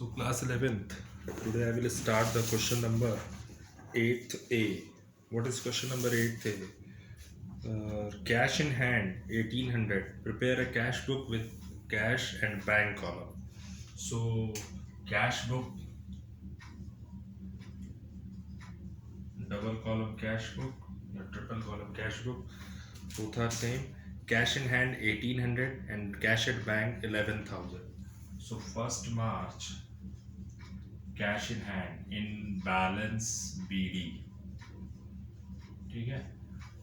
So class 11th. Today I will start the question number 8th A. What is question number 8th A? Cash in hand 1800. Prepare a cash book with cash and bank column. So cash book, double column cash book, or triple column cash book, both are same. Cash in hand 1800 and cash at bank 11,000. So 1st March cash in hand in balance BD. ठीक है,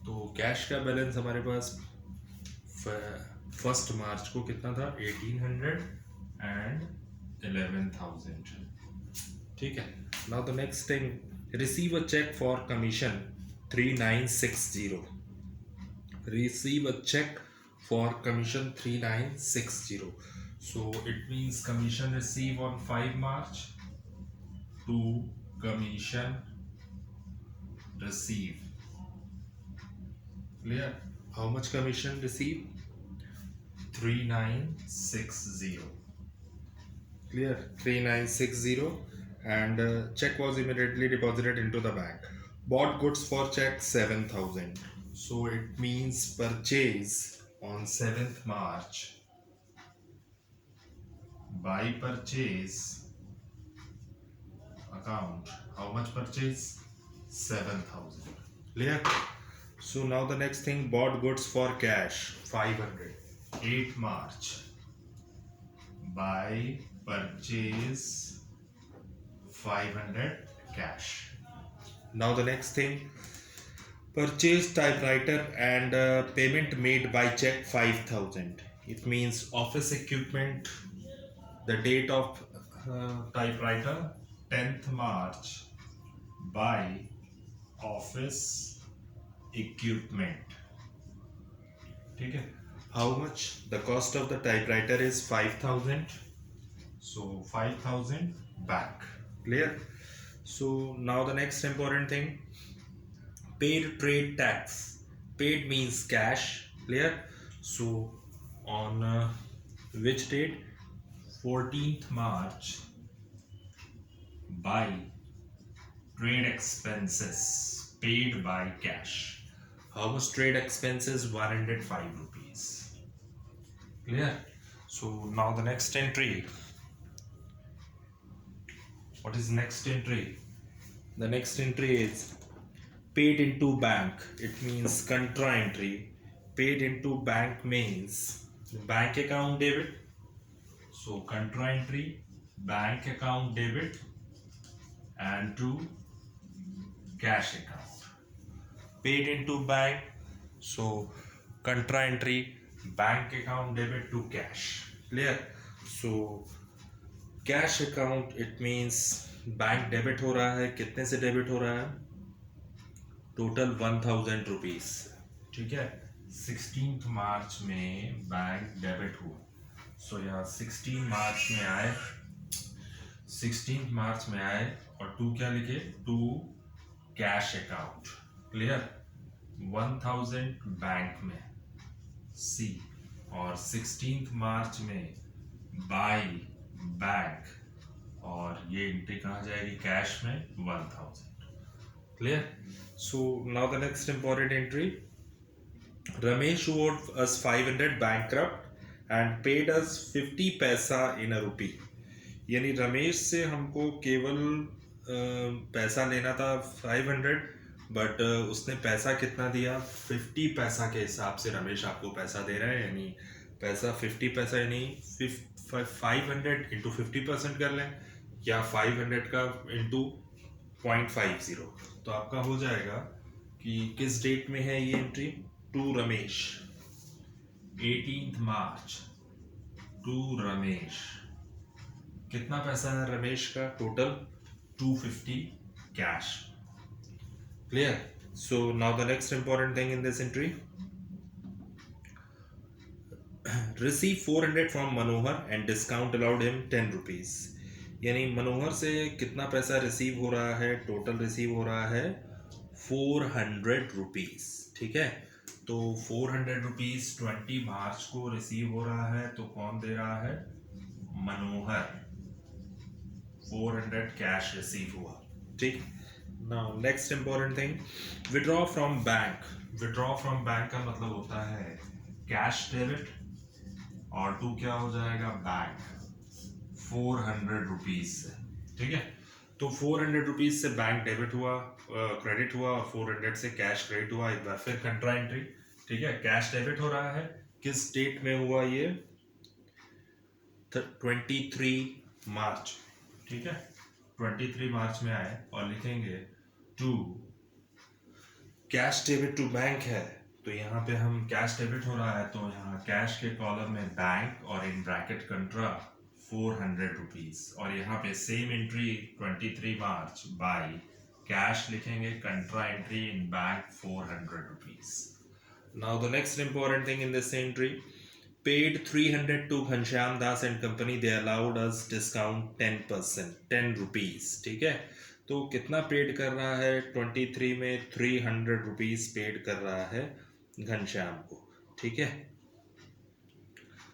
तो cash का balance हमारे पास 1 मार्च को कितना था 1800 and 11,000. ठीक है. Now the next thing, receive a cheque for commission 3960. Receive a cheque for commission 3960. So it means commission receive on 5 March to commission receive. Clear? How much commission receive? 3960. Clear? 3960. And check was immediately deposited into the bank. Bought goods for check 7,000. So it means purchase on 7th March. By purchase account, how much purchase? 7,000. Clear? So now the next thing, bought goods for cash 500. 8 March. By purchase 500 cash. Now the next thing, purchase typewriter and payment made by check 5,000. It means office equipment. The date of typewriter 10th March. By office equipment. ठीक है. How much? The cost of the typewriter is 5,000. So 5,000 back. Clear? So now the next important thing, paid trade tax. Paid means cash. Clear? So on which date? 14th March. By trade expenses paid by cash. How much trade expenses? 105 rupees. Clear? So now the next entry. What is next entry? The next entry is paid into bank. It means contra entry. Paid into bank means bank account debit. So contra entry, bank account debit and to cash account. Paid into bank, so contra entry, bank account debit to cash. Clear? So cash account, it means bank debit हो रहा है. कितने से debit हो रहा है? Total 1,000 rupees. ठीक है. 16th मार्च में बैंक डेबिट हुआ. सो यहाँ 16 मार्च में आए, 16th मार्च में आए और टू क्या लिखे? To cash account. Clear? 1,000 bank में सी और 16th मार्च में बाय बैंक और ये एंट्री कहाँ जाएगी? कैश में 1,000. Clear? So now the next important entry, Ramesh owed us 500 bankrupt and paid us 50 पैसा in a rupee. यानी रमेश से हमको केवल पैसा लेना था 500, बट उसने पैसा कितना दिया? 50 पैसा के हिसाब से रमेश आपको पैसा दे रहा है. यानी पैसा 50 पैसा, यानी 500 इंटू 50% कर लें या 500 का इंटू 0.50. तो आपका हो जाएगा कि किस डेट में है ये entry? To Ramesh 18th March. To Ramesh कितना पैसा है रमेश का? Total 250 cash. Clear? So now the next important thing in this entry, receive 400 from Manohar and discount allowed him 10 rupees. यानी मनोहर से कितना पैसा रिसीव हो रहा है? टोटल रिसीव हो रहा है 400 रुपीज. ठीक है. तो 400 रुपीज 20 मार्च को रिसीव हो रहा है. तो कौन दे रहा है? मनोहर. 400 कैश रिसीव हुआ। ठीक। Now next important thing, withdraw from bank. Withdraw from bank का मतलब होता है कैश डेबिट और टू क्या हो जाएगा बैंक 400 रुपीज से। ठीक है, तो 400 रुपीज से बैंक डेबिट हुआ, क्रेडिट हुआ, और 400 से कैश क्रेडिट हुआ। एक बार फिर कंट्रा एंट्री। ठीक है, कैश डेबिट हो रहा है, किस डेट में हुआ ये? 23 मार्च। ठीक है, 23 मार्च में आए और लिखेंगे to cash debit to bank है, तो यहाँ पे हम कैश डेबिट हो रहा है तो यहाँ कैश के कॉलम में बैंक और इन ब्रैकेट कंट्रा 400 रुपीज, और यहाँ पे same entry 23 March by cash लिखेंगे contra entry in bank 400 rupees. Now the next important thing in this entry, paid 300 to Ghanshyam Das and company, they allowed us discount 10%, 10 rupees। ठीक है, तो कितना paid कर रहा है? 23 में 300 रुपीज पेड कर रहा है घनश्याम को। ठीक है,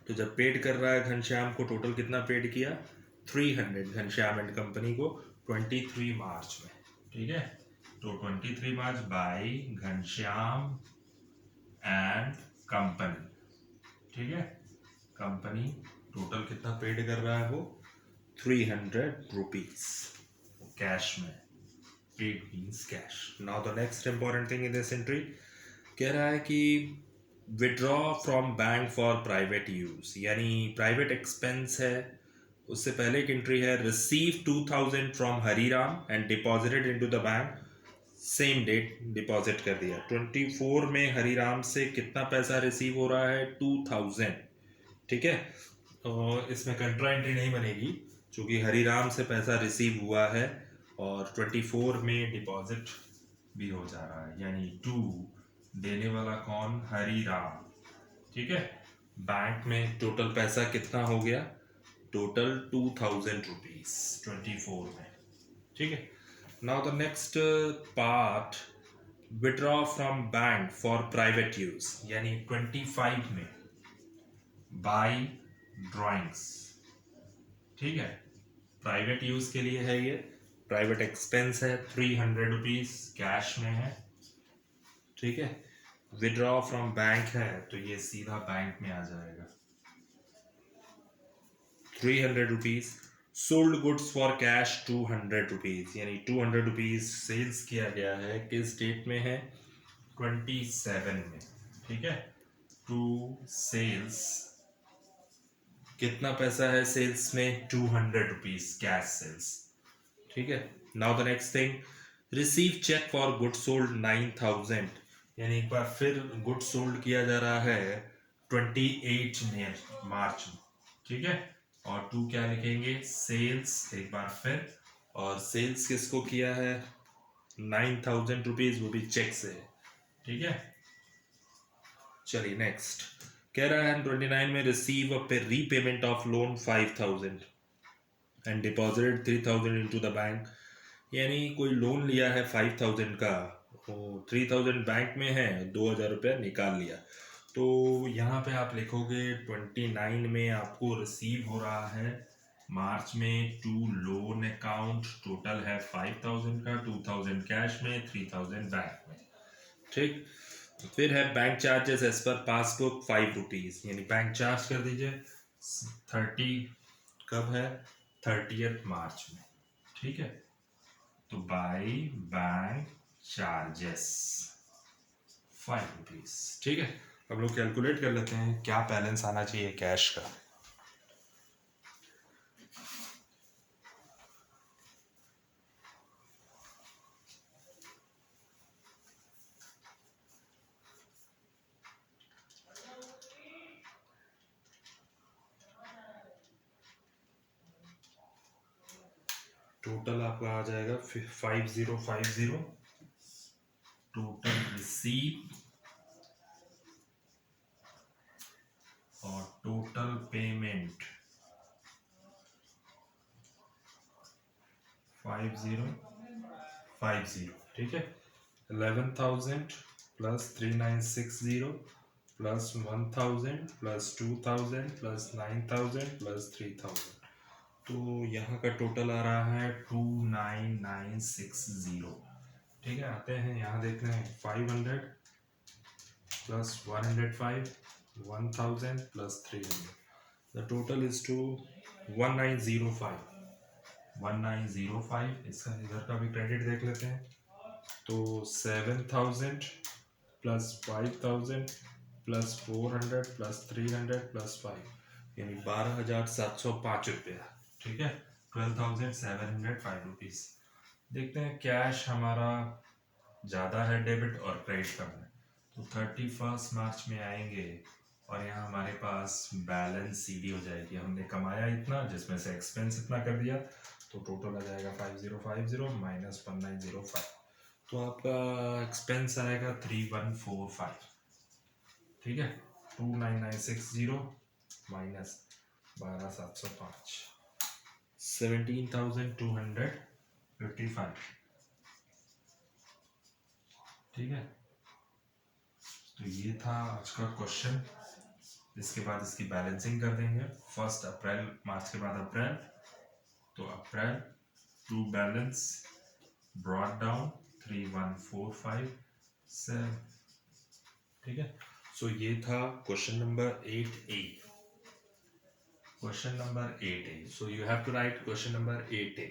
तो जब पेड कर रहा है घनश्याम को, टोटल कितना पेड किया? 300 घनश्याम एंड कंपनी को 23 मार्च में। ठीक है, तो 23 March bye Ghanshyam and company. ठीक है, कंपनी टोटल कितना पेड कर रहा है? वो 300 रुपीज कैश में। Paid means cash. Now the next important thing in this entry, कह रहा है कि withdraw from bank for private use, यानी प्राइवेट एक्सपेंस है। उससे पहले एक एंट्री है, receive 2000 from Hariram and deposited into the bank, same date deposit कर दिया। 24 में हरिराम से कितना पैसा रिसीव हो रहा है? 2000। ठीक है, और इसमें कंट्रा एंट्री नहीं बनेगी क्योंकि हरिराम से पैसा रिसीव हुआ है और 24 में डिपॉजिट भी हो जा रहा है, यानी टू देने वाला कौन? हरिराम। ठीक है, बैंक में टोटल पैसा कितना हो गया? टोटल 2000 रुपीज 24 में। ठीक है, now the next part, withdraw from bank for private use, यानी 25 में buy drawings। ठीक है, प्राइवेट यूज के लिए है, ये प्राइवेट एक्सपेंस है, 300 रुपीज कैश में है। ठीक है, विड्रॉ फ्रॉम बैंक है तो ये सीधा बैंक में आ जाएगा। 300 rupees. Sold goods for cash 200 rupees, यानी 200 रुपीज सेल्स किया गया है, किस डेट में है? 27 में। ठीक है, टू सेल्स कितना पैसा है सेल्स में? 200 रुपीज कैश सेल्स। ठीक है, now the next thing, receive cheque for good sold 9000, यानी एक बार फिर गुड सोल्ड किया जा रहा है 28 मार्च में। ठीक है, और टू क्या लिखेंगे? सेल्स एक बार फिर, और सेल्स किसको किया है? 9000 रुपीज, वो भी चेक से। ठीक है, चलिए नेक्स्ट कह रहा है 29 में, receive a repayment of loan 5000 and deposited 3000 into the bank, यानी कोई लोन लिया है 5000 का, 3000 बैंक में है, 2000 रुपया निकाल लिया। तो यहाँ पे आप लिखोगे 29 में आपको रिसीव हो रहा है मार्च में टू लोन अकाउंट, टोटल है 5000 का, 2000 कैश में, 3000 बैंक में। ठीक, फिर है bank charges as per passbook 5 rupees, यानी बैंक चार्ज कर दीजिए। 30 कब है? 30 मार्च में। ठीक है, तो बाय बैंक चार्जेस 5 रुपीज। ठीक है, अब लोग कैलकुलेट कर लेते हैं क्या बैलेंस आना चाहिए कैश का। टोटल आपका आ जाएगा 5050, टोटल रिसीव और टोटल पेमेंट 5050। ठीक है, 11,000 plus 3960 plus 1000 plus 2000 plus 9000 plus 3000, तो यहाँ का टोटल आ रहा है 29960। ठीक है, आते हैं यहाँ देखते हैं 500 plus 105 1000 plus 300, the total is two 1905। 1905, इसका इधर का भी क्रेडिट देख लेते हैं। तो 7000 प्लस 5000 प्लस 400 प्लस 300 प्लस 5, यानी 12,705 रुपया। ठीक है, 12,705 रुपीज़। देखते हैं कैश हमारा ज़्यादा है डेबिट और क्रेडिट कम है, तो 31 मार्च में आएंगे और यहाँ हमारे पास बैलेंस सीडी हो जाएगी। हमने कमाया इतना, जिसमें से एक्सपेंस इतना कर दिया, तो टोटल आ जाएगा 5050 माइनस 1905। तो आपका एक्सपेंस आएगा 3145। ठीक है, 29960 माइनस 12705, 17,255। ठीक है, तो ये था आज का क्वेश्चन। इसके बाद इसकी बैलेंसिंग कर देंगे। 1 अप्रैल, मार्च के बाद अप्रैल, तो April to balance brought down 31457। ठीक है, सो ये था question number 8A। Question number 8A, so you have to write question number 8A।